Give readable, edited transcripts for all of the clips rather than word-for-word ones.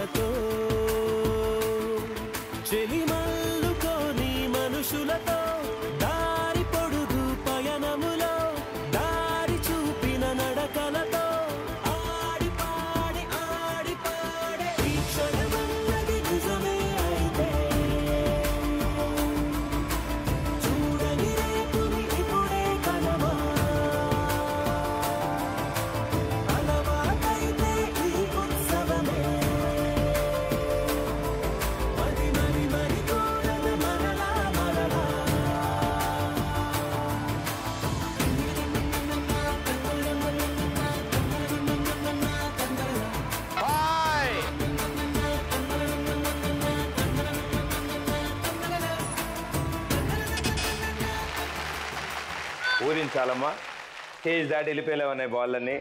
కలతో చెలిమల్లుకోని మనుషులతో దారి పొడుగు పయనములో దారి చూపిన నడకలతో ఆడి పాడి ఈ క్షణమన్నది నిజమే అయితే చూడని రేపుని ఇప్పుడే కలవా అలవాటైతే ఈ ఉత్సవమే మరి మరి మరి కోరన మరలా మరలా ఊరించాలమ్మా స్టేజ్ దాటి వెళ్ళిపోయేలా ఉన్నాయి బాల్ అన్ని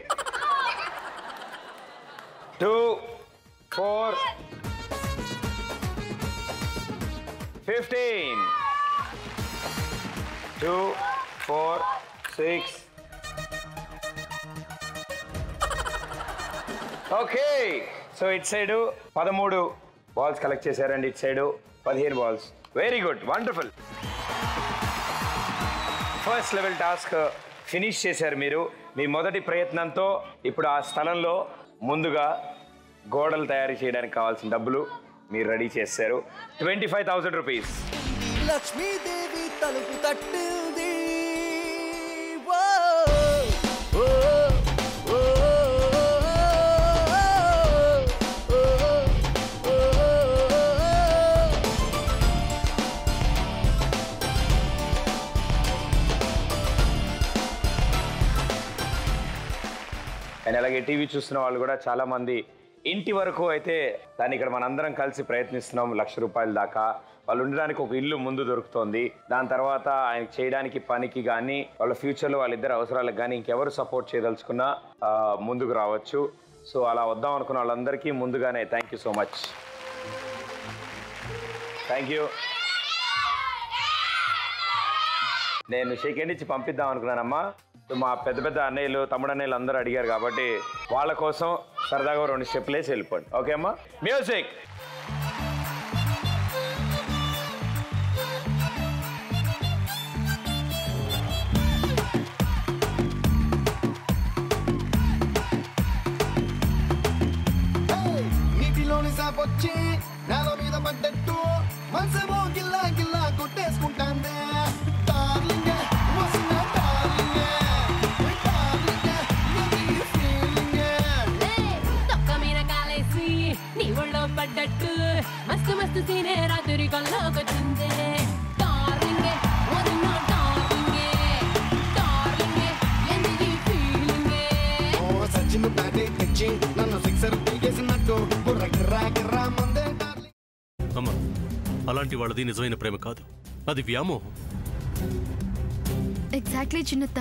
2 4 15 2 4 6 okay so it side 13 balls collect చేశారండి it side 15 balls very good wonderful first level task finish చేశారు మీరు మీ మొదటి ప్రయత్నంతో ఇప్పుడు ఆ స్థలంలో ముందుగా గోడలు తయారు చేయడానికి కావాల్సిన డబ్బులు మీరు రెడీ చేశారు 25,000 రూపీస్ లక్ష్మీదేవి తలుపు తట్టింది అండ్ అలాగే టీవీ చూస్తున్న వాళ్ళు కూడా చాలా మంది ఇంటి వరకు అయితే దాన్ని ఇక్కడ మనందరం కలిసి ప్రయత్నిస్తున్నాం 1,00,000 రూపాయల దాకా వాళ్ళు ఉండడానికి ఒక ఇల్లు ముందు దొరుకుతోంది దాని తర్వాత ఆయన చేయడానికి పనికి కానీ వాళ్ళ ఫ్యూచర్లో వాళ్ళిద్దరు అవసరాలకు కానీ ఇంకెవరు సపోర్ట్ చేయదలుచుకున్నా ముందుకు రావచ్చు సో అలా వద్దాం అనుకున్న వాళ్ళందరికీ ముందుగానే thank you so much thank you నేను సెకండ్ ఇచ్చి పంపిద్దాం అనుకున్నానమ్మా మా పెద్ద పెద్ద అన్నయ్యలు తమ్ముడు అన్నయ్యలు అందరూ అడిగారు కాబట్టి వాళ్ళ కోసం సరదాగా 2 స్టెప్లు వేసి వెళ్ళిపోండి ఓకే అమ్మా మ్యూజిక్ నీటిలోని సాపొచ్చి నేల మీద పడ్డట్టు మనసేమో గిల్లా గిల్లా కొట్టేసుకుంటాందే డార్లింగ్ వస్తున్న డార్లింగ్ నీ ఒళ్ళో పడ్డట్టు మస్తు మస్తు సీనే రాత్రి కల్లోకొచ్చిందే డార్లింగే వదిన డార్లింగే డార్లింగే ఎందుకీ ఫీలింగే ఓ సచిన్ బ్యాటే తెచ్చి నన్ను సిక్సర్ పీకేసినట్టు బుర్ర గిర్రా గిర్రా మందే డార్లింగ్ అమ్మ అలాంటి వాళ్ళది నిజమైన ప్రేమ కాదు అది వ్యామోహం ఎగ్జాక్ట్లీ చిన్నత్త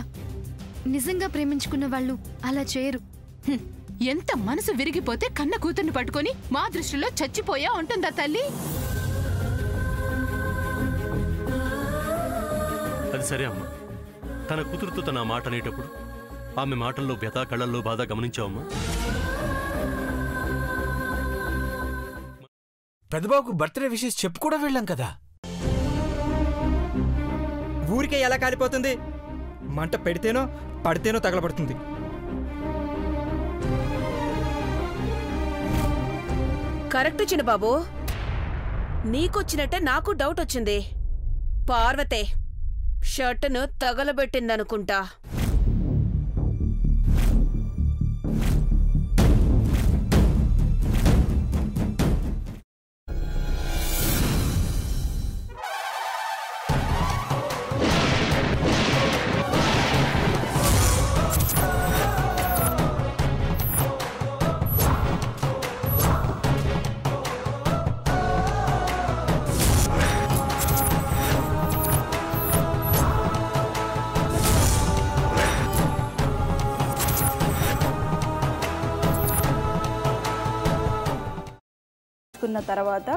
నిజంగా ప్రేమించుకున్న వాళ్ళు అలా చేయరు ఎంత మనసు విరిగిపోతే కన్న కూతుర్ని పట్టుకొని మా దృష్టిలో చచ్చిపోయా ఉంటుందా తల్లి అది సరే అమ్మ తన కూతురుతో తన మాట అనేటప్పుడు ఆమె మాటల్లో వ్యథా కళ్ళల్లో బాధ గమనించావమ్మా పెద్దబాబుకు బర్త్డే విషెస్ చెప్పు కూడా వెళ్ళాం కదా ఊరికే ఎలా కాలిపోతుంది మంట పెడితేనో పడితేనో తగలబడుతుంది కరెక్ట్ చిన్నబాబు నీకొచ్చినట్టే నాకు డౌట్ వచ్చింది పార్వతే షర్టును తగలబెట్టిందనుకుంటా తర్వాత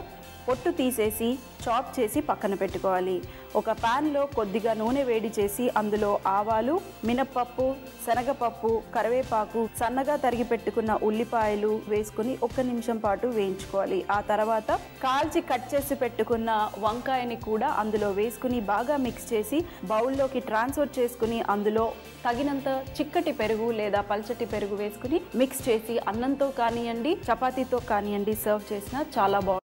పొట్టు తీసేసి చాప్ చేసి పక్కన పెట్టుకోవాలి. ఒక ప్యాన్లో కొద్దిగా నూనె వేడి చేసి అందులో ఆవాలు, మినప్పప్పు, శనగపప్పు, కరివేపాకు, సన్నగా తరిగి పెట్టుకున్న ఉల్లిపాయలు వేసుకుని 1 నిమిషం పాటు వేయించుకోవాలి. ఆ తర్వాత కాల్చి కట్ చేసి పెట్టుకున్న వంకాయని కూడా అందులో వేసుకుని బాగా మిక్స్ చేసి బౌల్లోకి ట్రాన్స్ఫర్ చేసుకుని అందులో తగినంత చిక్కటి పెరుగు లేదా పల్చటి పెరుగు వేసుకుని మిక్స్ చేసి అన్నంతో కానివ్వండి, చపాతీతో కానివ్వండి సర్వ్ చేసినా చాలా బాగుంటుంది.